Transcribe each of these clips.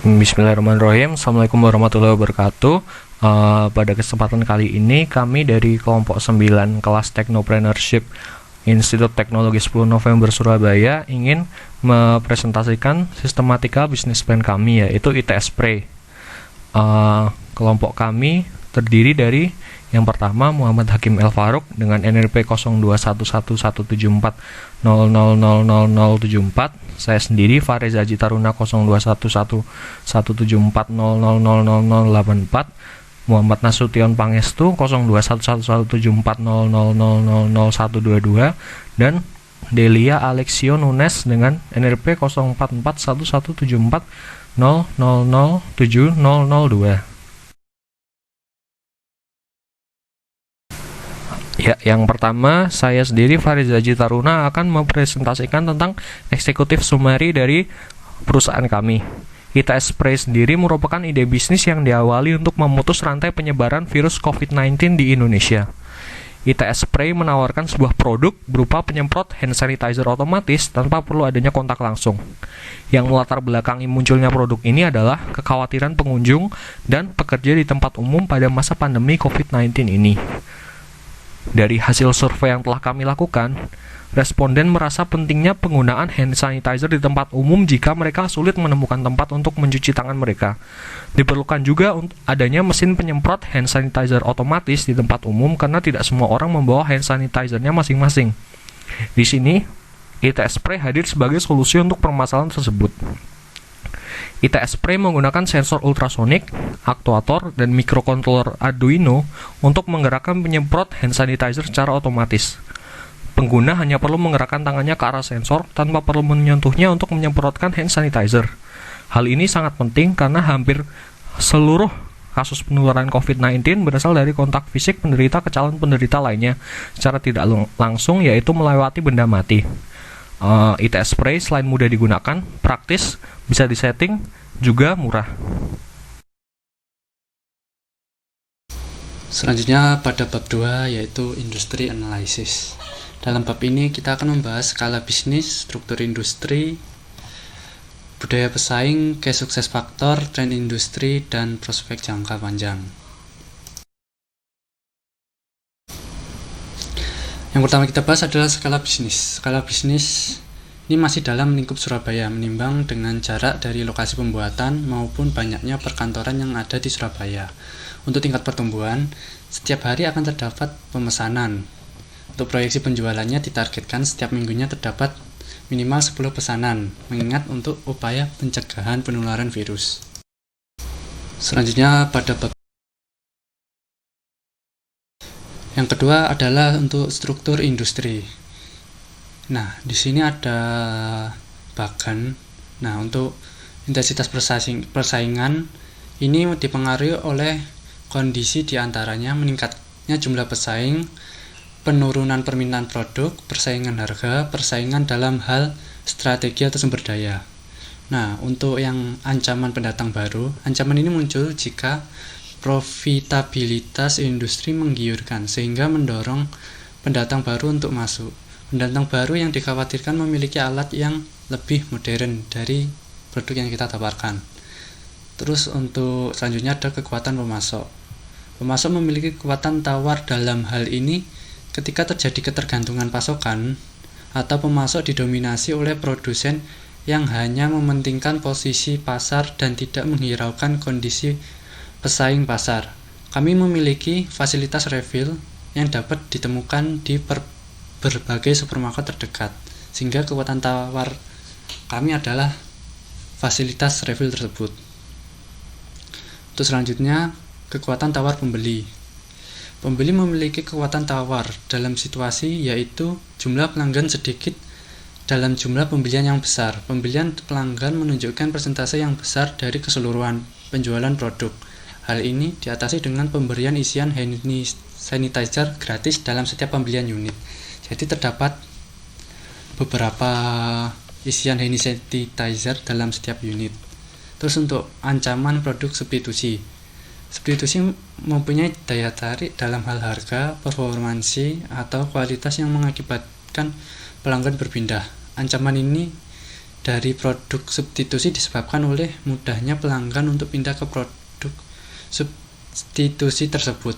Bismillahirrahmanirrahim. Assalamualaikum warahmatullahi wabarakatuh. Pada kesempatan kali ini kami dari kelompok 9 kelas Technopreneurship Institut Teknologi 10 November Surabaya ingin mempresentasikan sistematika bisnis plan kami, yaitu ITS Pre. Kelompok kami terdiri dari yang pertama Muhammad Hakim El Farouk dengan NRP 02111740000074. Saya sendiri Faris Haji Taruna 02111740000084. Muhammad Nasution Pangestu 0211174000000122 dan Delia Alexio Nunes dengan NRP 04411740007002. Ya, yang pertama saya sendiri Faris Haji Taruna akan mempresentasikan tentang eksekutif summary dari perusahaan kami. ITS Pre sendiri merupakan ide bisnis yang diawali untuk memutus rantai penyebaran virus COVID-19 di Indonesia. ITS Pre menawarkan sebuah produk berupa penyemprot hand sanitizer otomatis tanpa perlu adanya kontak langsung. Yang melatar belakangi munculnya produk ini adalah kekhawatiran pengunjung dan pekerja di tempat umum pada masa pandemi COVID-19 ini. Dari hasil survei yang telah kami lakukan, responden merasa pentingnya penggunaan hand sanitizer di tempat umum jika mereka sulit menemukan tempat untuk mencuci tangan mereka. Diperlukan juga adanya mesin penyemprot hand sanitizer otomatis di tempat umum karena tidak semua orang membawa hand sanitizer-nya masing-masing. Di sini, ITS Pre hadir sebagai solusi untuk permasalahan tersebut. ITS Pre menggunakan sensor ultrasonik, aktuator, dan mikrokontroler Arduino untuk menggerakkan penyemprot hand sanitizer secara otomatis. Pengguna hanya perlu menggerakkan tangannya ke arah sensor tanpa perlu menyentuhnya untuk menyemprotkan hand sanitizer. Hal ini sangat penting karena hampir seluruh kasus penularan COVID-19 berasal dari kontak fisik penderita ke calon penderita lainnya secara tidak langsung, yaitu melewati benda mati. ITS Pre selain mudah digunakan, praktis, bisa disetting, juga murah. Selanjutnya pada bab 2 yaitu Industry Analysis. Dalam bab ini kita akan membahas skala bisnis, struktur industri, budaya pesaing, key sukses faktor, tren industri, dan prospek jangka panjang. Yang pertama kita bahas adalah skala bisnis. Skala bisnis ini masih dalam lingkup Surabaya, menimbang dengan jarak dari lokasi pembuatan maupun banyaknya perkantoran yang ada di Surabaya. Untuk tingkat pertumbuhan, setiap hari akan terdapat pemesanan. Untuk proyeksi penjualannya ditargetkan setiap minggunya terdapat minimal 10 pesanan, mengingat untuk upaya pencegahan penularan virus. Selanjutnya pada bab yang kedua adalah untuk struktur industri. Nah, di sini ada bagan. Nah, untuk intensitas persaingan ini dipengaruhi oleh kondisi diantaranya meningkatnya jumlah pesaing, penurunan permintaan produk, persaingan harga, persaingan dalam hal strategi atau sumber daya. Nah, untuk yang ancaman pendatang baru, ancaman ini muncul jika profitabilitas industri menggiurkan sehingga mendorong pendatang baru untuk masuk. Pendatang baru yang dikhawatirkan memiliki alat yang lebih modern dari produk yang kita tawarkan. Terus untuk selanjutnya ada kekuatan pemasok. Pemasok memiliki kekuatan tawar dalam hal ini ketika terjadi ketergantungan pasokan atau pemasok didominasi oleh produsen yang hanya mementingkan posisi pasar dan tidak menghiraukan kondisi pesaing pasar. Kami memiliki fasilitas refill yang dapat ditemukan di berbagai supermarket terdekat, sehingga kekuatan tawar kami adalah fasilitas refill tersebut. Untuk selanjutnya, kekuatan tawar pembeli. Pembeli memiliki kekuatan tawar dalam situasi yaitu jumlah pelanggan sedikit dalam jumlah pembelian yang besar. Pembelian pelanggan menunjukkan persentase yang besar dari keseluruhan penjualan produk. Hal ini diatasi dengan pemberian isian hand sanitizer gratis dalam setiap pembelian unit. Jadi terdapat beberapa isian hand sanitizer dalam setiap unit. Terus untuk ancaman produk substitusi. Substitusi mempunyai daya tarik dalam hal harga, performansi, atau kualitas yang mengakibatkan pelanggan berpindah. Ancaman ini dari produk substitusi disebabkan oleh mudahnya pelanggan untuk pindah ke produk substitusi tersebut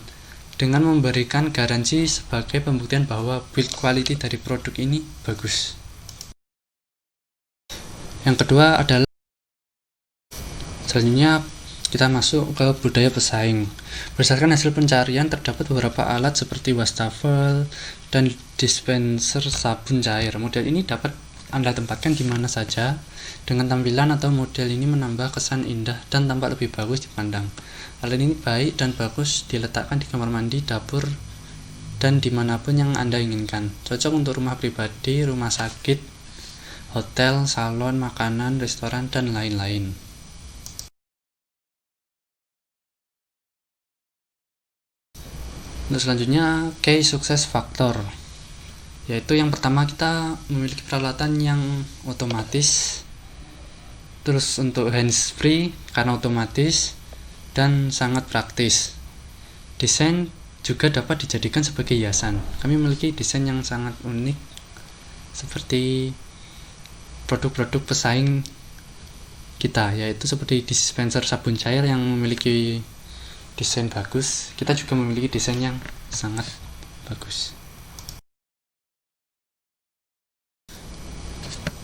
dengan memberikan garansi sebagai pembuktian bahwa build quality dari produk ini bagus. Yang kedua adalah selanjutnya kita masuk ke budaya pesaing. Berdasarkan hasil pencarian terdapat beberapa alat seperti wastafel dan dispenser sabun cair. Model ini dapat Anda tempatkan di mana saja. Dengan tampilan atau model ini menambah kesan indah dan tampak lebih bagus dipandang. Alat ini baik dan bagus diletakkan di kamar mandi, dapur, dan dimanapun yang Anda inginkan. Cocok untuk rumah pribadi, rumah sakit, hotel, salon, makanan, restoran, dan lain-lain. Untuk selanjutnya, key success factor, yaitu yang pertama kita memiliki peralatan yang otomatis, terus untuk hands free karena otomatis dan sangat praktis. Desain juga dapat dijadikan sebagai hiasan. Kami memiliki desain yang sangat unik seperti produk-produk pesaing kita, yaitu seperti dispenser sabun cair yang memiliki desain bagus. Kita juga memiliki desain yang sangat bagus.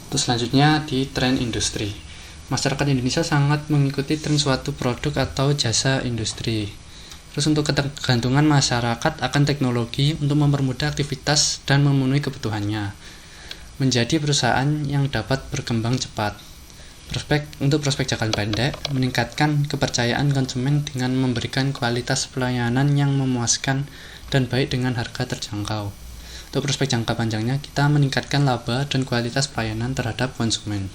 Terus selanjutnya di tren industri. Masyarakat Indonesia sangat mengikuti tren suatu produk atau jasa industri. Terus untuk ketergantungan masyarakat akan teknologi untuk mempermudah aktivitas dan memenuhi kebutuhannya, menjadi perusahaan yang dapat berkembang cepat. Untuk prospek jangka pendek, meningkatkan kepercayaan konsumen dengan memberikan kualitas pelayanan yang memuaskan dan baik dengan harga terjangkau. Untuk prospek jangka panjangnya, kita meningkatkan laba dan kualitas pelayanan terhadap konsumen.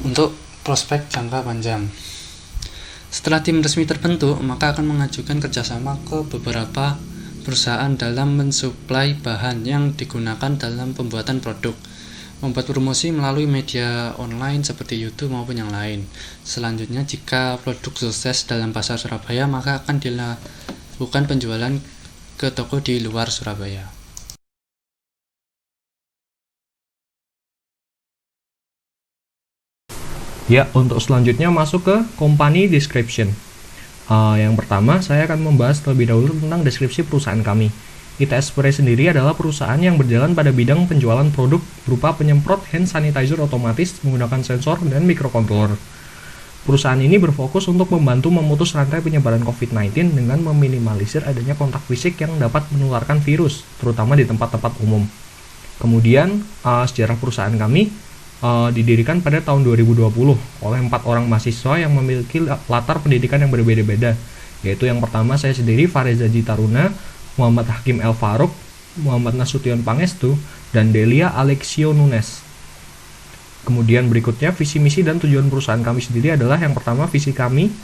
Untuk prospek jangka panjang, setelah tim resmi terbentuk, maka akan mengajukan kerjasama ke beberapa perusahaan dalam mensuplai bahan yang digunakan dalam pembuatan produk, membuat promosi melalui media online seperti YouTube maupun yang lain. Selanjutnya, jika produk sukses dalam pasar Surabaya, maka akan dilakukan penjualan ke toko di luar Surabaya. Ya, untuk selanjutnya masuk ke company description. Yang pertama, saya akan membahas terlebih dahulu tentang deskripsi perusahaan kami. ITS Spray sendiri adalah perusahaan yang berjalan pada bidang penjualan produk berupa penyemprot hand sanitizer otomatis menggunakan sensor dan microcontroller. Perusahaan ini berfokus untuk membantu memutus rantai penyebaran COVID-19 dengan meminimalisir adanya kontak fisik yang dapat menularkan virus, terutama di tempat-tempat umum. Kemudian, sejarah perusahaan kami didirikan pada tahun 2020 oleh 4 orang mahasiswa yang memiliki latar pendidikan yang berbeda-beda, yaitu yang pertama saya sendiri, Fareza Jitaruna, Muhammad Hakim El Farouk, Muhammad Nasution Pangestu, dan Delia Alexio Nunes. Kemudian berikutnya visi misi dan tujuan perusahaan kami sendiri adalah yang pertama, visi kami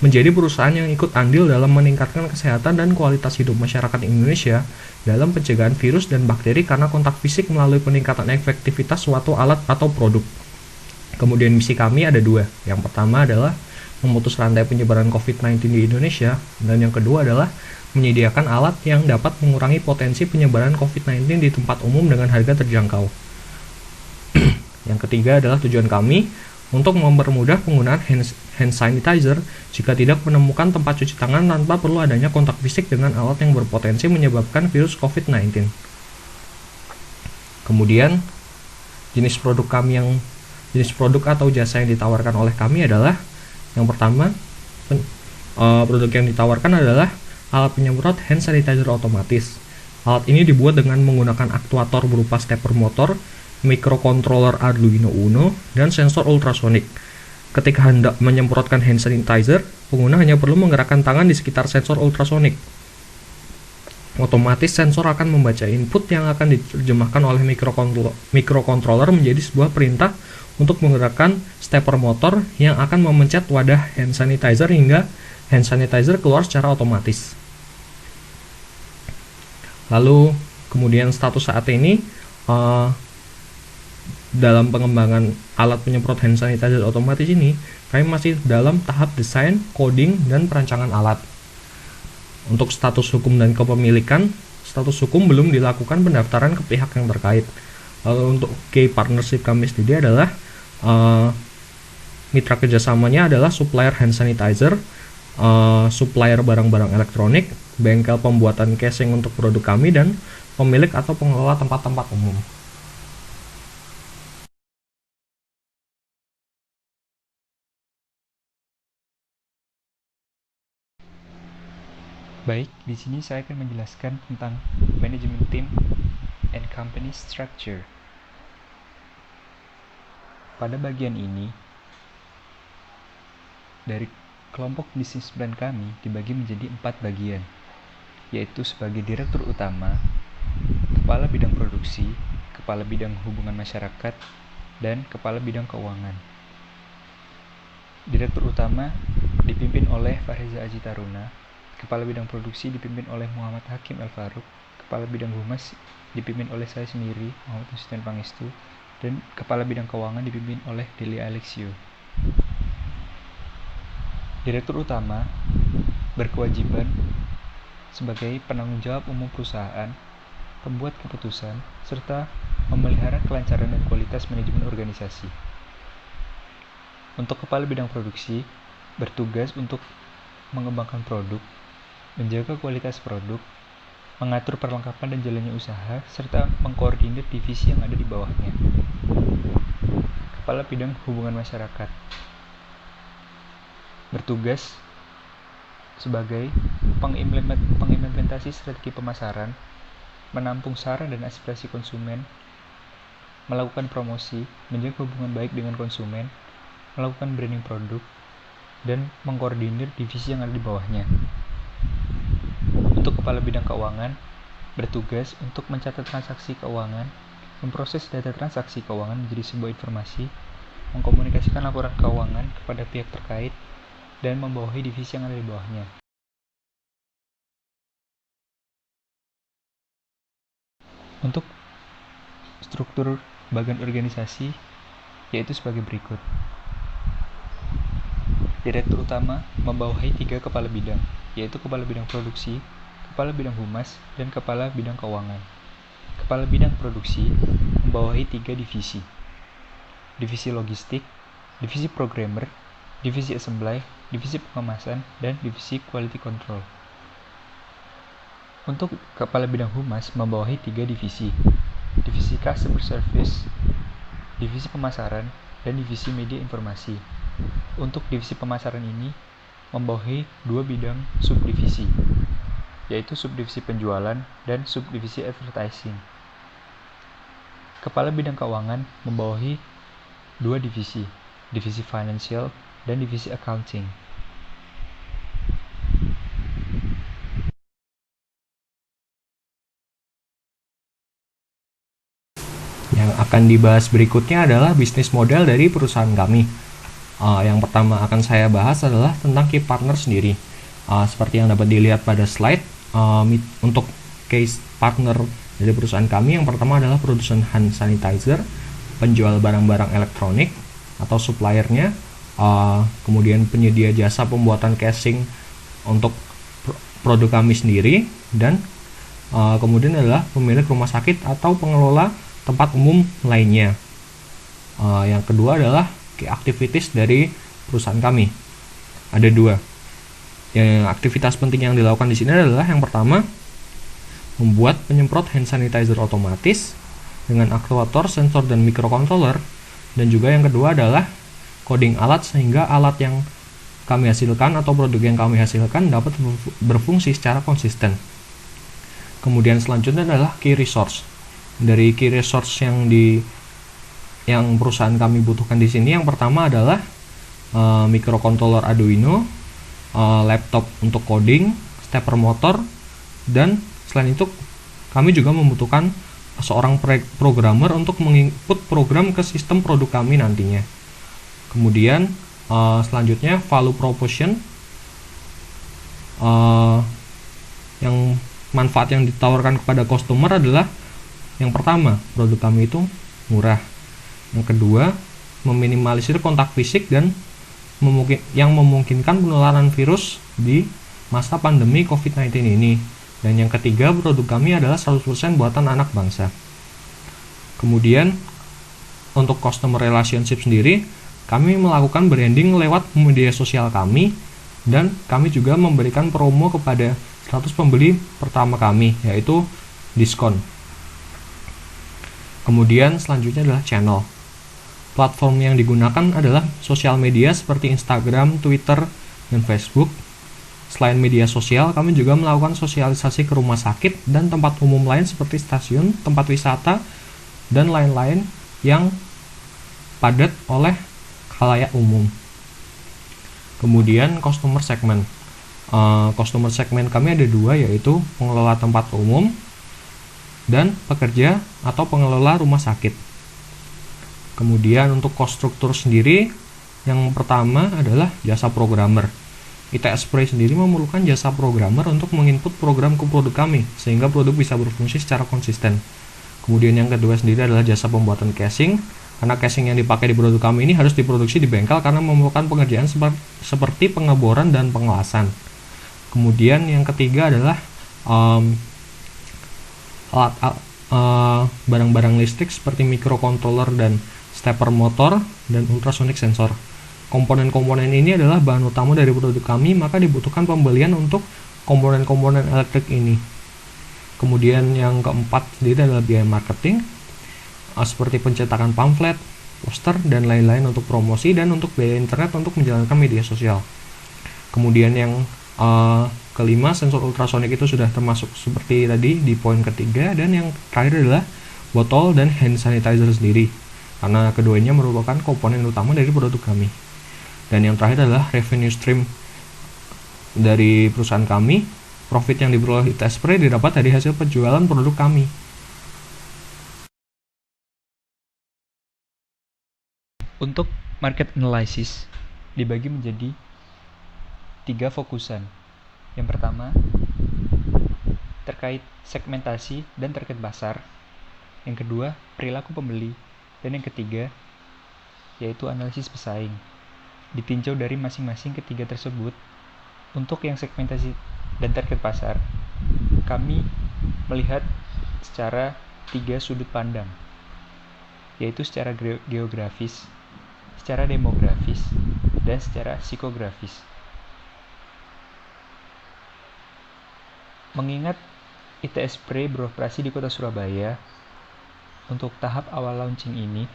menjadi perusahaan yang ikut andil dalam meningkatkan kesehatan dan kualitas hidup masyarakat Indonesia dalam pencegahan virus dan bakteri karena kontak fisik melalui peningkatan efektivitas suatu alat atau produk. Kemudian misi kami ada 2. Yang pertama adalah memutus rantai penyebaran COVID-19 di Indonesia, dan yang kedua adalah menyediakan alat yang dapat mengurangi potensi penyebaran COVID-19 di tempat umum dengan harga terjangkau. Yang ketiga adalah tujuan kami untuk mempermudah penggunaan hand sanitizer jika tidak menemukan tempat cuci tangan tanpa perlu adanya kontak fisik dengan alat yang berpotensi menyebabkan virus COVID-19. Kemudian, jenis produk atau jasa yang ditawarkan oleh kami adalah yang pertama, produk yang ditawarkan adalah alat penyemprot hand sanitizer otomatis. Alat ini dibuat dengan menggunakan aktuator berupa stepper motor, microcontroller Arduino Uno, dan sensor ultrasonik. Ketika hendak menyemprotkan hand sanitizer, pengguna hanya perlu menggerakkan tangan di sekitar sensor ultrasonik. Otomatis sensor akan membaca input yang akan diterjemahkan oleh microcontroller menjadi sebuah perintah untuk menggerakkan stepper motor yang akan memencet wadah hand sanitizer hingga hand sanitizer keluar secara otomatis. Lalu kemudian status saat ini dalam pengembangan alat penyemprot hand sanitizer otomatis ini, kami masih dalam tahap desain, coding, dan perancangan alat. Untuk status hukum dan kepemilikan, status hukum belum dilakukan pendaftaran ke pihak yang terkait. Lalu untuk key partnership kami sendiri adalah mitra kerjasamanya adalah supplier hand sanitizer, supplier barang-barang elektronik, bengkel pembuatan casing untuk produk kami, dan pemilik atau pengelola tempat-tempat umum. Baik, di sini saya akan menjelaskan tentang manajemen tim and company structure. Pada bagian ini, dari kelompok bisnis plan kami dibagi menjadi 4 bagian, yaitu sebagai direktur utama, kepala bidang produksi, kepala bidang hubungan masyarakat, dan kepala bidang keuangan. Direktur utama dipimpin oleh Fahriza Aji Taruna, kepala bidang produksi dipimpin oleh Muhammad Hakim El Farouk, kepala bidang humas dipimpin oleh saya sendiri, Muhammad Hussein Pangestu, dan kepala bidang keuangan dipimpin oleh Deli Alexio. Direktur utama berkewajiban sebagai penanggung jawab umum perusahaan, pembuat keputusan, serta memelihara kelancaran dan kualitas manajemen organisasi. Untuk kepala bidang produksi, bertugas untuk mengembangkan produk, menjaga kualitas produk, mengatur perlengkapan dan jalannya usaha, serta mengkoordinir divisi yang ada di bawahnya. Kepala bidang hubungan masyarakat bertugas sebagai pengimplementasi strategi pemasaran, menampung saran dan aspirasi konsumen, melakukan promosi, menjaga hubungan baik dengan konsumen, melakukan branding produk, dan mengkoordinir divisi yang ada di bawahnya. Untuk kepala bidang keuangan, bertugas untuk mencatat transaksi keuangan, memproses data transaksi keuangan menjadi sebuah informasi, mengkomunikasikan laporan keuangan kepada pihak terkait, dan membawahi divisi yang ada di bawahnya. Untuk struktur bagian organisasi, yaitu sebagai berikut. Direktur utama membawahi 3 kepala bidang, yaitu kepala bidang produksi, kepala bidang humas, dan kepala bidang keuangan. Kepala bidang produksi membawahi 3 divisi. Divisi logistik, divisi programmer, divisi assembly, divisi pengemasan, dan divisi quality control. Untuk kepala bidang humas membawahi 3 divisi. Divisi customer service, divisi pemasaran, dan divisi media informasi. Untuk divisi pemasaran ini membawahi 2 bidang subdivisi, yaitu subdivisi penjualan dan subdivisi advertising. Kepala bidang keuangan membawahi 2 divisi, divisi financial dan divisi accounting. Yang akan dibahas berikutnya adalah bisnis model dari perusahaan kami. Yang pertama akan saya bahas adalah tentang key partner sendiri. Seperti yang dapat dilihat pada slide, untuk case partner dari perusahaan kami, yang pertama adalah produsen hand sanitizer, penjual barang-barang elektronik atau suppliernya, kemudian penyedia jasa pembuatan casing untuk produk kami sendiri, dan kemudian adalah pemilik rumah sakit atau pengelola tempat umum lainnya. Yang kedua adalah key activities dari perusahaan kami. Ada 2. Yang aktivitas penting yang dilakukan di sini adalah yang pertama, membuat penyemprot hand sanitizer otomatis dengan aktuator, sensor, dan microcontroller. Dan juga yang kedua adalah coding alat sehingga alat yang kami hasilkan atau produk yang kami hasilkan dapat berfungsi secara konsisten. Kemudian selanjutnya adalah key resource. Dari key resource yang perusahaan kami butuhkan di sini, yang pertama adalah microcontroller Arduino, laptop untuk coding, stepper motor, dan selain itu kami juga membutuhkan seorang programmer untuk menginput program ke sistem produk kami nantinya. Kemudian selanjutnya value proposition, yang manfaat yang ditawarkan kepada customer adalah yang pertama, produk kami itu murah. Yang kedua, meminimalisir kontak fisik dan yang memungkinkan penularan virus di masa pandemi COVID-19 ini. Dan yang ketiga, produk kami adalah 100% buatan anak bangsa. Kemudian untuk customer relationship sendiri, kami melakukan branding lewat media sosial kami, dan kami juga memberikan promo kepada 100 pembeli pertama kami, yaitu diskon. Kemudian selanjutnya adalah channel. Platform yang digunakan adalah sosial media seperti Instagram, Twitter, dan Facebook. Selain media sosial, kami juga melakukan sosialisasi ke rumah sakit dan tempat umum lain seperti stasiun, tempat wisata, dan lain-lain yang padat oleh khalayak umum. Kemudian customer segment. Customer segment kami ada dua, yaitu pengelola tempat umum dan pekerja atau pengelola rumah sakit. Kemudian untuk cost struktur sendiri, yang pertama adalah jasa programmer. ITS Spray sendiri memerlukan jasa programmer untuk menginput program ke produk kami, sehingga produk bisa berfungsi secara konsisten. Kemudian yang kedua sendiri adalah jasa pembuatan casing, karena casing yang dipakai di produk kami ini harus diproduksi di bengkel karena memerlukan pengerjaan seperti pengeboran dan pengelasan. Kemudian yang ketiga adalah barang-barang listrik seperti microcontroller dan stepper motor dan ultrasonic sensor. Komponen-komponen ini adalah bahan utama dari produk kami, maka dibutuhkan pembelian untuk komponen-komponen elektrik ini. Kemudian yang keempat sendiri adalah biaya marketing, seperti pencetakan pamflet, poster, dan lain-lain untuk promosi, dan untuk biaya internet untuk menjalankan media sosial. Kemudian yang kelima, sensor ultrasonic itu sudah termasuk seperti tadi di poin ketiga. Dan yang terakhir adalah botol dan hand sanitizer sendiri, karena keduanya merupakan komponen utama dari produk kami. Dan yang terakhir adalah revenue stream dari perusahaan kami. Profit yang diperoleh ITS Spray didapat dari hasil penjualan produk kami. Untuk market analysis dibagi menjadi 3 fokusan. Yang pertama terkait segmentasi dan target pasar. Yang kedua perilaku pembeli. Dan yang ketiga yaitu analisis pesaing. Ditinjau dari masing-masing ketiga tersebut. Untuk yang segmentasi dan target pasar, kami melihat secara 3 sudut pandang, yaitu secara geografis, secara demografis, dan secara psikografis. Mengingat ITS Spray beroperasi di kota Surabaya untuk tahap awal launching ini,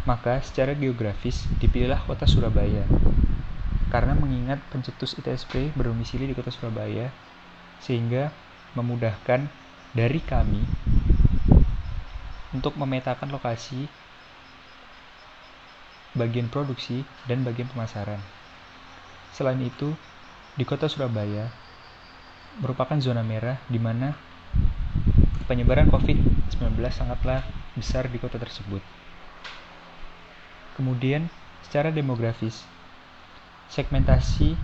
maka secara geografis dipilihlah kota Surabaya. Karena mengingat pencetus ITS Spray berdomisili di kota Surabaya, sehingga memudahkan dari kami untuk memetakan lokasi bagian produksi dan bagian pemasaran. Selain itu, di kota Surabaya merupakan zona merah di mana penyebaran COVID-19 sangatlah besar di kota tersebut. Kemudian, secara demografis, segmentasi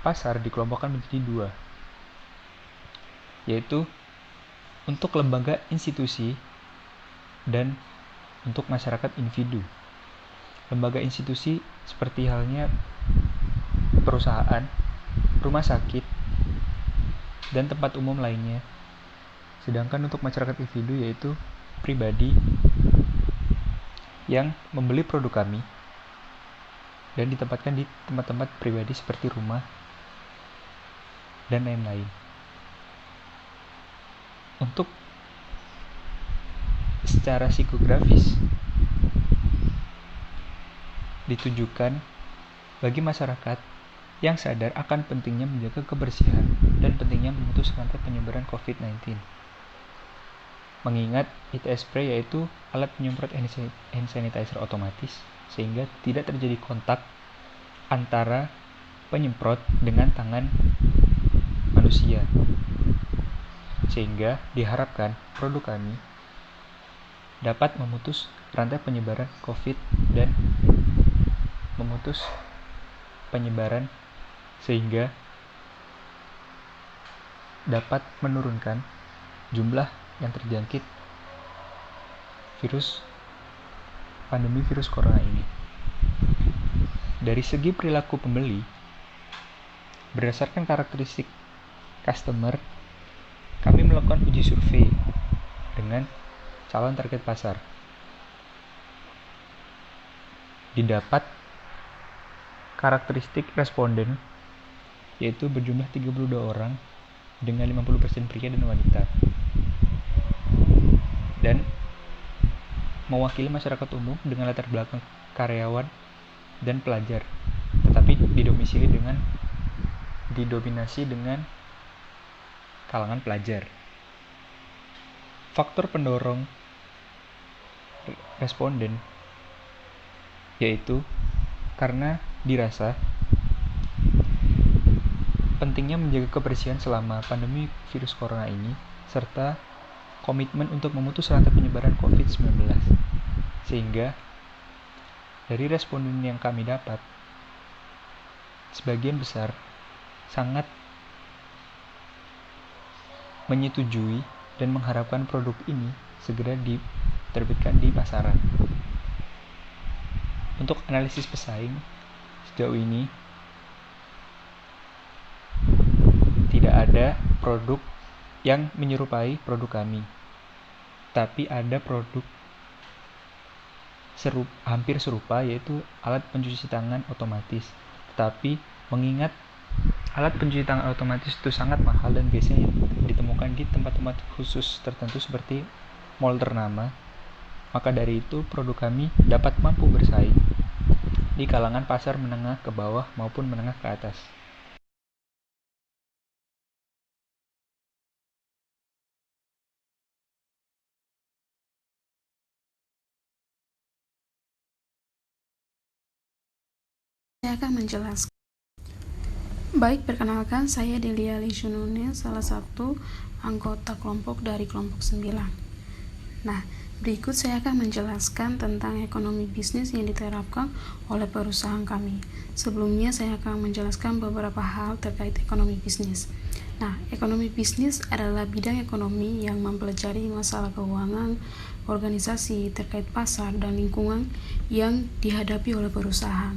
pasar dikelompokkan menjadi 2, yaitu untuk lembaga institusi dan untuk masyarakat individu. Lembaga institusi seperti halnya perusahaan, rumah sakit, dan tempat umum lainnya. Sedangkan untuk masyarakat individu yaitu pribadi yang membeli produk kami dan ditempatkan di tempat-tempat pribadi seperti rumah dan lain-lain. Untuk secara psikografis ditujukan bagi masyarakat yang sadar akan pentingnya menjaga kebersihan dan pentingnya memutus rantai penyebaran COVID-19. Mengingat ITS Spray yaitu alat penyemprot hand sanitizer otomatis, sehingga tidak terjadi kontak antara penyemprot dengan tangan manusia. Sehingga diharapkan produk kami dapat memutus rantai penyebaran COVID dan memutus penyebaran sehingga dapat menurunkan jumlah yang terjangkit pandemi virus corona ini. Dari segi perilaku pembeli, berdasarkan karakteristik customer melakukan uji survei dengan calon target pasar. Didapat karakteristik responden yaitu berjumlah 32 orang dengan 50% pria dan wanita, dan mewakili masyarakat umum dengan latar belakang karyawan dan pelajar, tetapi didominasi dengan kalangan pelajar. Faktor pendorong responden yaitu karena dirasa pentingnya menjaga kebersihan selama pandemi virus corona ini, serta komitmen untuk memutus rantai penyebaran COVID-19. Sehingga dari responden yang kami dapat, sebagian besar sangat menyetujui dan mengharapkan produk ini segera diterbitkan di pasaran. Untuk analisis pesaing, sejauh ini tidak ada produk yang menyerupai produk kami, tapi ada produk hampir serupa, yaitu alat pencuci tangan otomatis. Tetapi mengingat alat pencuci tangan otomatis itu sangat mahal dan biasanya ditemukan di tempat-tempat khusus tertentu seperti mall ternama, maka dari itu produk kami dapat mampu bersaing di kalangan pasar menengah ke bawah maupun menengah ke atas. Saya akan menjelaskan. Baik, perkenalkan, saya Delia Lisunune, salah satu anggota kelompok dari kelompok 9. Nah, berikut saya akan menjelaskan tentang ekonomi bisnis yang diterapkan oleh perusahaan kami. Sebelumnya saya akan menjelaskan beberapa hal terkait ekonomi bisnis. Nah, ekonomi bisnis adalah bidang ekonomi yang mempelajari masalah keuangan, organisasi terkait pasar dan lingkungan yang dihadapi oleh perusahaan.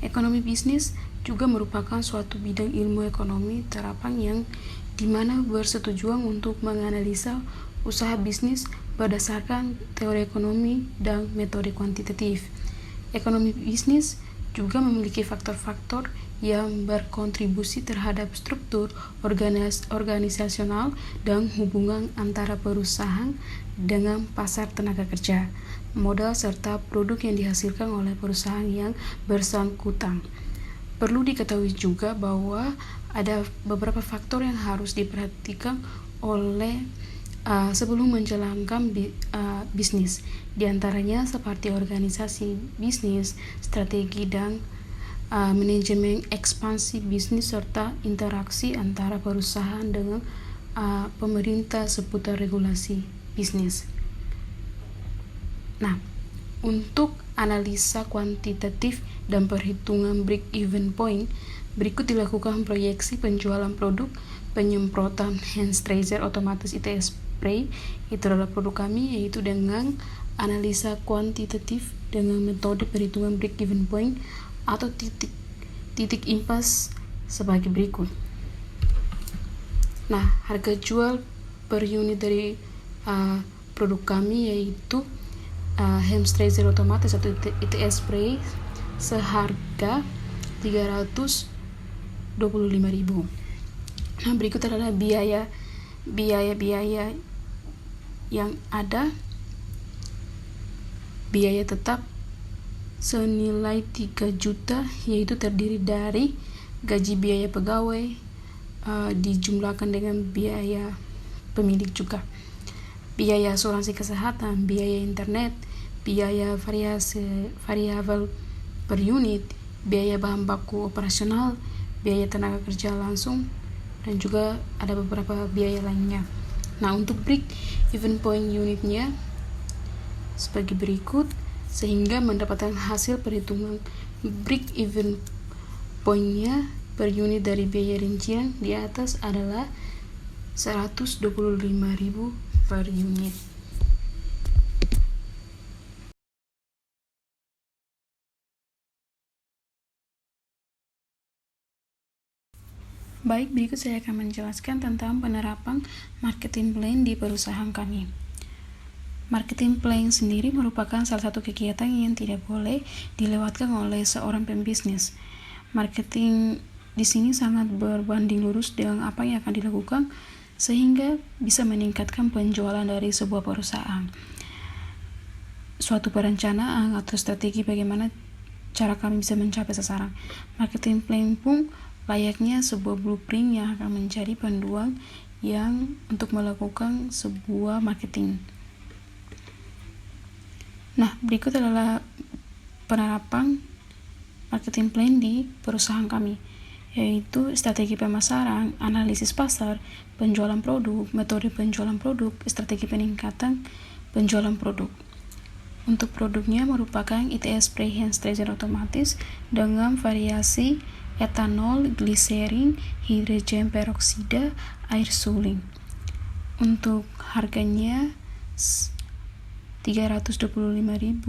Ekonomi bisnis juga merupakan suatu bidang ilmu ekonomi terapan yang dimana bersetujuan untuk menganalisa usaha bisnis berdasarkan teori ekonomi dan metode kuantitatif. Ekonomi bisnis juga memiliki faktor-faktor yang berkontribusi terhadap struktur organisasional dan hubungan antara perusahaan dengan pasar tenaga kerja, modal serta produk yang dihasilkan oleh perusahaan yang bersangkutan. Perlu diketahui juga bahwa ada beberapa faktor yang harus diperhatikan oleh sebelum menjalankan bisnis. Di antaranya seperti organisasi bisnis, strategi dan manajemen ekspansi bisnis serta interaksi antara perusahaan dengan pemerintah seputar regulasi bisnis. Nah, untuk analisa kuantitatif dan perhitungan break-even point, berikut dilakukan proyeksi penjualan produk penyemprotan hand sanitizer otomatis ITS Spray. Itu adalah produk kami, yaitu dengan analisa kuantitatif dengan metode perhitungan break-even point atau titik impas sebagai berikut. Nah, harga jual per unit dari produk kami yaitu hand sanitizer otomatis atau ITS Spray seharga 325.000. Nah, berikut adalah biaya yang ada. Biaya tetap senilai 3 juta, yaitu terdiri dari gaji biaya pegawai dijumlahkan dengan biaya pemilik juga, biaya asuransi kesehatan, biaya internet, biaya variabel per unit, biaya bahan baku operasional, biaya tenaga kerja langsung, dan juga ada beberapa biaya lainnya. Nah, untuk break even point unitnya sebagai berikut, sehingga mendapatkan hasil perhitungan break even point-nya per unit dari biaya rincian di atas adalah 125.000 per unit. Baik, berikut saya akan menjelaskan tentang penerapan marketing plan di perusahaan kami. Marketing plan sendiri merupakan salah satu kegiatan yang tidak boleh dilewatkan oleh seorang pembisnis. Marketing di sini sangat berbanding lurus dengan apa yang akan dilakukan sehingga bisa meningkatkan penjualan dari sebuah perusahaan. Suatu perencanaan atau strategi bagaimana cara kami bisa mencapai sasaran. Marketing plan pun layaknya sebuah blueprint yang akan menjadi panduan yang untuk melakukan sebuah marketing. Nah, berikut adalah penerapan marketing plan di perusahaan kami, yaitu strategi pemasaran, analisis pasar, penjualan produk, metode penjualan produk, strategi peningkatan penjualan produk. Untuk produknya merupakan ITS spray hand sterilizer otomatis dengan variasi etanol, gliserin, hidrogen peroksida, air suling. Untuk harganya 325.000,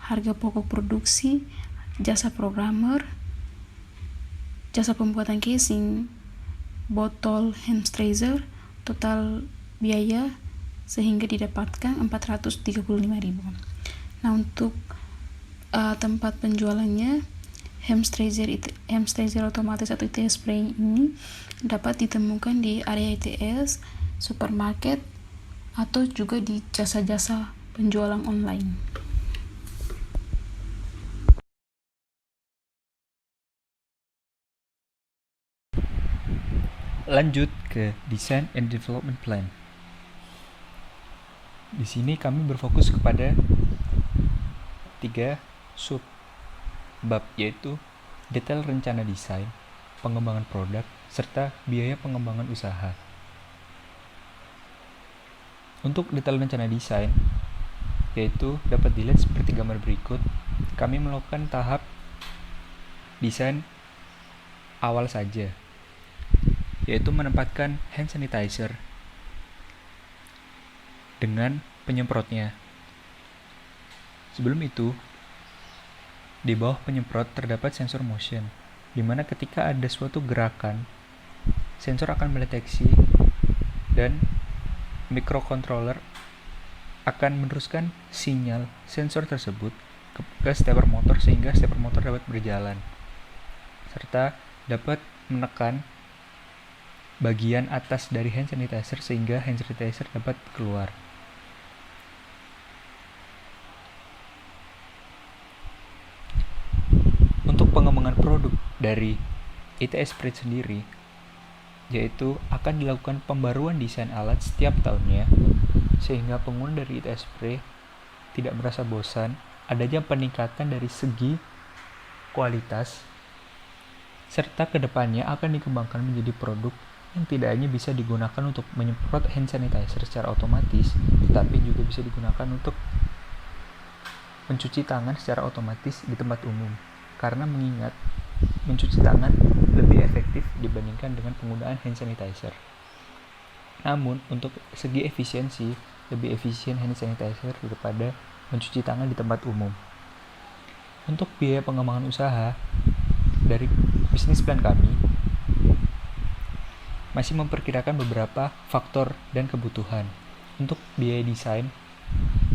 harga pokok produksi, jasa programmer, jasa pembuatan casing, botol hand sterilizer, total biaya sehingga didapatkan 435.000. Nah, untuk tempat penjualannya, hand sterilizer otomatis atau ITS spray ini dapat ditemukan di area ITS, supermarket, atau juga di jasa-jasa penjualan online. Lanjut ke Design and Development Plan. Di sini kami berfokus kepada 3 sub bab, yaitu detail rencana desain, pengembangan produk, serta biaya pengembangan usaha. Untuk detail rencana desain, yaitu dapat dilihat seperti gambar berikut. Kami melakukan tahap desain awal saja, yaitu menempatkan hand sanitizer dengan penyemprotnya. Sebelum itu, di bawah penyemprot terdapat sensor motion, di mana ketika ada suatu gerakan, sensor akan mendeteksi dan microcontroller akan meneruskan sinyal sensor tersebut ke stepper motor sehingga stepper motor dapat berjalan, serta dapat menekan bagian atas dari hand sanitizer sehingga hand sanitizer dapat keluar. Untuk pengembangan produk dari ITS Spray sendiri, yaitu akan dilakukan pembaruan desain alat setiap tahunnya sehingga pengguna dari ITS Spray tidak merasa bosan. Adanya peningkatan dari segi kualitas, serta kedepannya akan dikembangkan menjadi produk yang tidak hanya bisa digunakan untuk menyemprot hand sanitizer secara otomatis, tetapi juga bisa digunakan untuk mencuci tangan secara otomatis di tempat umum, karena mengingat mencuci tangan lebih efektif dibandingkan dengan penggunaan hand sanitizer. Namun, untuk segi efisiensi, lebih efisien hand sanitizer daripada mencuci tangan di tempat umum. Untuk biaya pengembangan usaha dari bisnis plan kami masih memperkirakan beberapa faktor dan kebutuhan. Untuk biaya desain,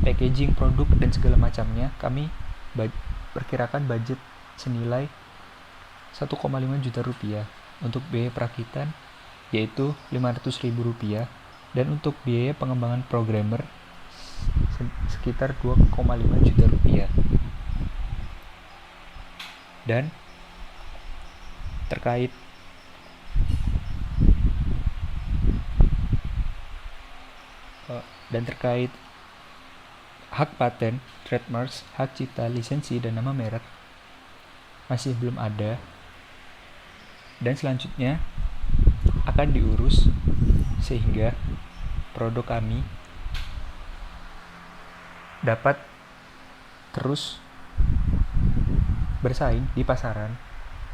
packaging produk dan segala macamnya, kami perkirakan budget senilai 1,5 juta rupiah. Untuk biaya perakitan yaitu Rp500.000, dan untuk biaya pengembangan programmer sekitar 2,5 juta rupiah. Dan terkait hak paten, trademarks, hak cipta, lisensi, dan nama merek masih belum ada, dan selanjutnya akan diurus sehingga produk kami dapat terus bersaing di pasaran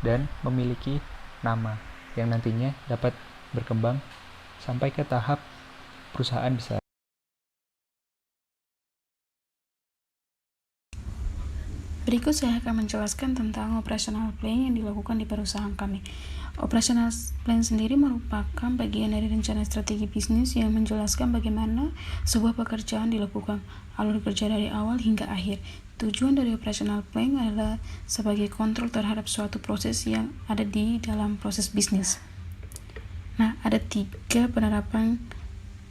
dan memiliki nama yang nantinya dapat berkembang sampai ke tahap perusahaan besar. Berikut saya akan menjelaskan tentang operational plan yang dilakukan di perusahaan kami. Operational plan sendiri merupakan bagian dari rencana strategi bisnis yang menjelaskan bagaimana sebuah pekerjaan dilakukan, alur kerja dari awal hingga akhir. Tujuan dari operational plan adalah sebagai kontrol terhadap suatu proses yang ada di dalam proses bisnis. Nah, ada 3 penerapan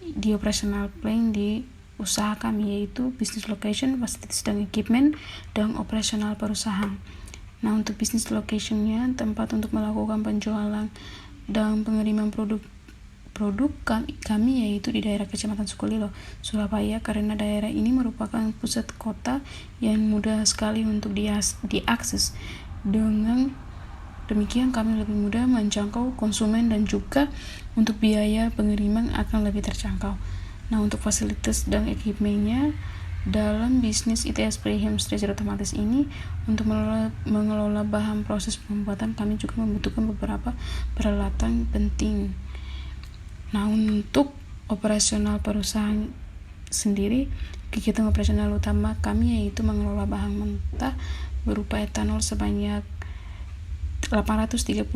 di operational plan di usaha kami, yaitu business location, facilities dan equipment, dan operasional perusahaan. Nah, untuk business location-nya, tempat untuk melakukan penjualan dan pengiriman produk kami yaitu di daerah Kecamatan Sukolilo, Surabaya, karena daerah ini merupakan pusat kota yang mudah sekali untuk diakses. Dengan demikian kami lebih mudah menjangkau konsumen dan juga untuk biaya pengiriman akan lebih terjangkau. Nah, untuk fasilitas dan equipment-nya, dalam bisnis ITS Prehem Stretcher otomatis ini, untuk mengelola bahan proses pembuatan kami juga membutuhkan beberapa peralatan penting. Nah, untuk operasional perusahaan sendiri, kegiatan operasional utama kami yaitu mengelola bahan mentah berupa etanol sebanyak 833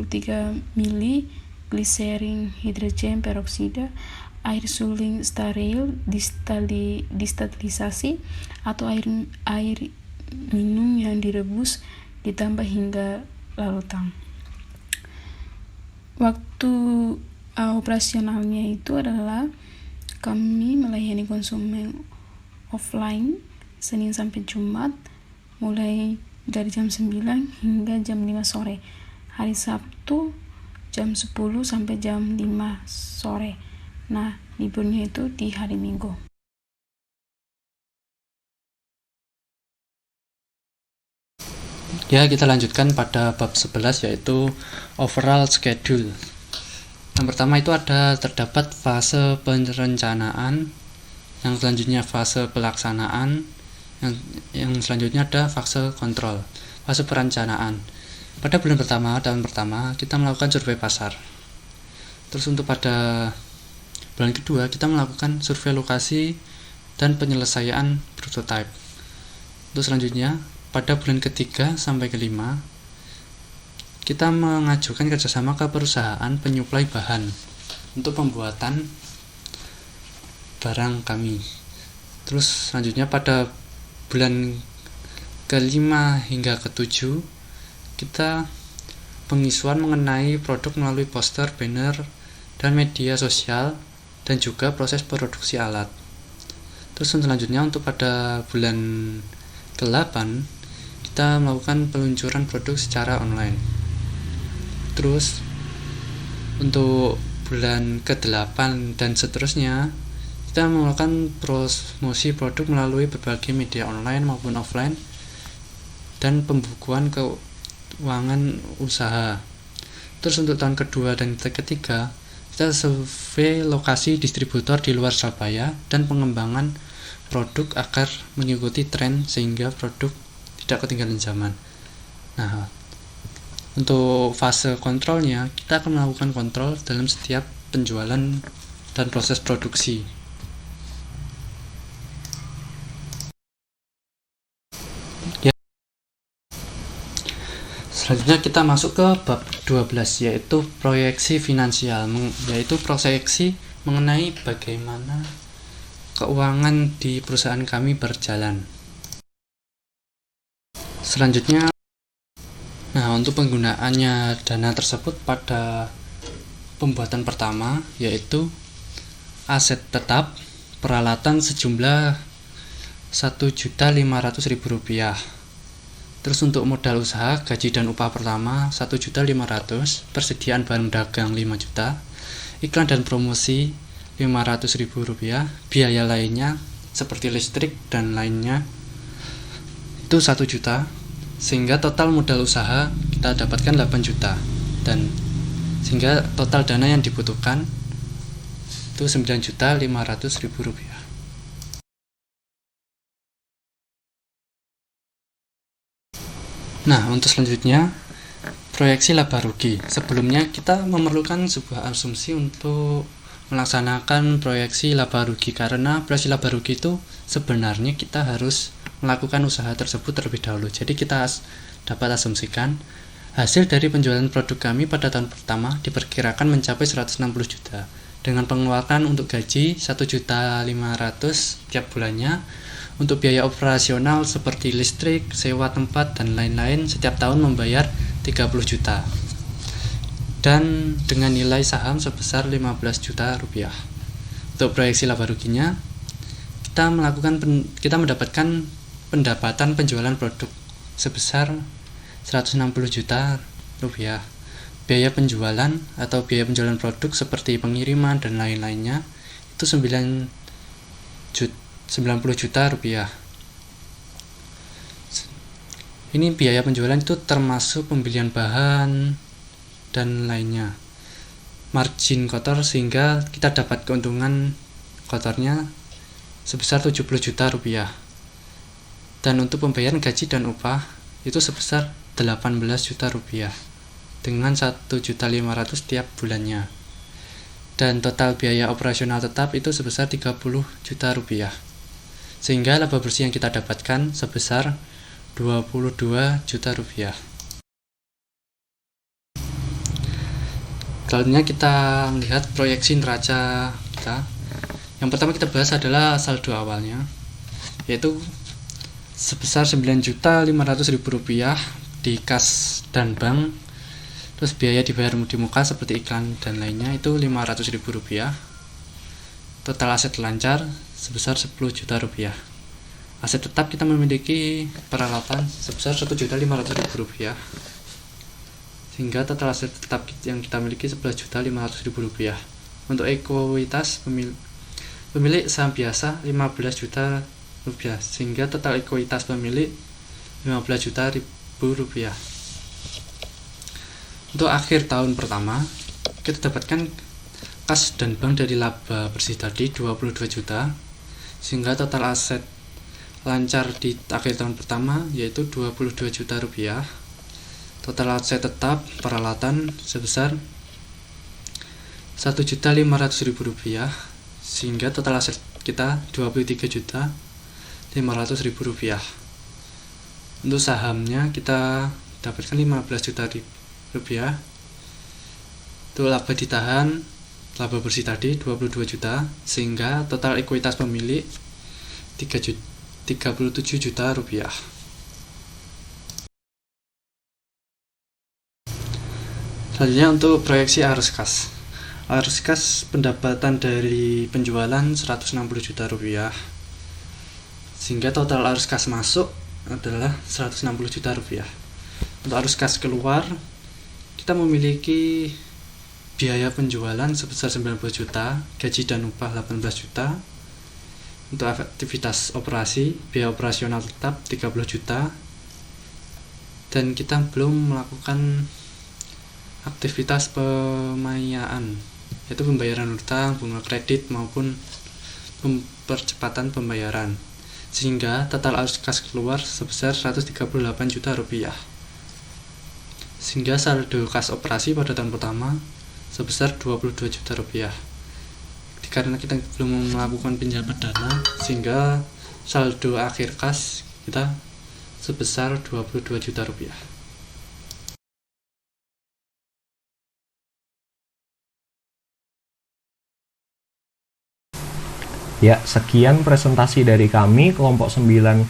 mili, gliserin hidrogen peroksida, air suling steril distabilisasi atau air minum yang direbus ditambah hingga larutan. Waktu operasionalnya itu adalah kami melayani konsumen offline Senin sampai Jumat mulai dari jam 9 hingga jam 5 sore. Hari Sabtu jam 10 sampai jam 5 sore. Nah, liburnya itu di hari Minggu. Ya, kita lanjutkan pada bab 11 yaitu overall schedule. Yang pertama itu terdapat fase perencanaan, yang selanjutnya fase pelaksanaan, yang selanjutnya ada fase kontrol. Fase perencanaan. Pada tahun pertama kita melakukan survei pasar. Terus untuk pada bulan kedua kita melakukan survei lokasi dan penyelesaian prototype. Terus selanjutnya pada bulan ketiga sampai kelima kita mengajukan kerjasama ke perusahaan penyuplai bahan untuk pembuatan barang kami. Terus selanjutnya pada bulan kelima hingga ketujuh kita pengisuan mengenai produk melalui poster, banner, dan media sosial, dan juga proses produksi alat. Terus selanjutnya untuk pada bulan ke-8 kita melakukan peluncuran produk secara online. Terus untuk bulan ke-8 dan seterusnya kita melakukan promosi produk melalui berbagai media online maupun offline dan pembukuan keuangan usaha. Terus untuk tahun kedua dan ketiga kita survei lokasi distributor di luar Surabaya dan pengembangan produk agar mengikuti tren sehingga produk tidak ketinggalan zaman. Nah, untuk fase kontrolnya kita akan melakukan kontrol dalam setiap penjualan dan proses produksi. Selanjutnya kita masuk ke bab 12 yaitu proyeksi finansial, yaitu proyeksi mengenai bagaimana keuangan di perusahaan kami berjalan. Selanjutnya, untuk penggunaannya dana tersebut pada pembuatan pertama yaitu aset tetap peralatan sejumlah Rp1.500.000. Terus untuk modal usaha, gaji dan upah pertama 1.500.000, persediaan barang dagang 5 juta, iklan dan promosi Rp500.000, biaya lainnya seperti listrik dan lainnya itu 1 juta, sehingga total modal usaha kita dapatkan 8 juta, dan sehingga total dana yang dibutuhkan itu Rp9.500.000. Nah, untuk selanjutnya proyeksi laba rugi. Sebelumnya kita memerlukan sebuah asumsi untuk melaksanakan proyeksi laba rugi, karena proyeksi laba rugi itu sebenarnya kita harus melakukan usaha tersebut terlebih dahulu. Jadi kita dapat asumsikan hasil dari penjualan produk kami pada tahun pertama diperkirakan mencapai 160 juta dengan pengeluaran untuk gaji 1.500.000 tiap bulannya, untuk biaya operasional seperti listrik, sewa tempat, dan lain-lain setiap tahun membayar 30 juta. Dan dengan nilai saham sebesar 15 juta rupiah. Untuk proyeksi laba ruginya, kita mendapatkan pendapatan penjualan produk sebesar 160 juta rupiah. Biaya penjualan atau biaya penjualan produk seperti pengiriman dan lain-lainnya itu 90 juta rupiah. Ini biaya penjualan itu termasuk pembelian bahan dan lainnya, margin kotor, sehingga kita dapat keuntungan kotornya sebesar 70 juta rupiah. Dan untuk pembayaran gaji dan upah itu sebesar 18 juta rupiah dengan 1.500.000 tiap bulannya. Dan total biaya operasional tetap itu sebesar 30 juta rupiah. Sehingga laba bersih yang kita dapatkan sebesar 22 juta rupiah. Selanjutnya kita melihat proyeksi neraca kita. Yang pertama kita bahas adalah saldo awalnya, yaitu sebesar 9.500.000 rupiah di kas dan bank. Terus biaya dibayar di muka seperti iklan dan lainnya itu 500.000 rupiah. Total aset lancar sebesar 10 juta rupiah. Aset tetap kita memiliki peralatan sebesar 1.500.000 rupiah. Sehingga total aset tetap yang kita miliki 11.500.000 rupiah. Untuk ekuitas pemilik saham biasa 15 juta rupiah, sehingga total ekuitas pemilik 15 juta rupiah. Untuk akhir tahun pertama, kita dapatkan kas dan bank dari laba bersih tadi 22 juta, sehingga total aset lancar di akhir tahun pertama yaitu 22 juta rupiah. Total aset tetap peralatan sebesar 1.500.000 rupiah, sehingga total aset kita 23.500.000 rupiah. Untuk sahamnya kita dapatkan 15 juta rupiah. Untuk laba ditahan, laba bersih tadi 22 juta, sehingga total ekuitas pemilik 37 juta rupiah. Selanjutnya untuk proyeksi arus kas. Arus kas pendapatan dari penjualan 160 juta rupiah, sehingga total arus kas masuk adalah 160 juta rupiah. Untuk arus kas keluar, kita memiliki biaya penjualan sebesar 90 juta, gaji dan upah 18 juta. Untuk aktivitas operasi, biaya operasional tetap 30 juta. Dan kita belum melakukan aktivitas pembiayaan, yaitu pembayaran utang, bunga kredit maupun percepatan pembayaran, sehingga total arus kas keluar sebesar 138 juta rupiah. Sehingga saldo kas operasi pada tahun pertama sebesar 22 juta rupiah. Karena kita belum melakukan pinjaman dana, sehingga saldo akhir kas kita sebesar 22 juta rupiah. Ya, sekian presentasi dari kami kelompok 9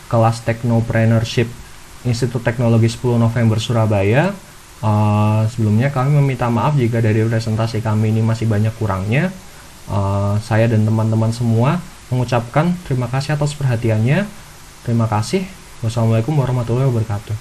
kelas Technopreneurship Institut Teknologi 10 November Surabaya. Sebelumnya kami meminta maaf jika dari presentasi kami ini masih banyak kurangnya. Saya dan teman-teman semua mengucapkan terima kasih atas perhatiannya. Terima kasih. Wassalamualaikum warahmatullahi wabarakatuh.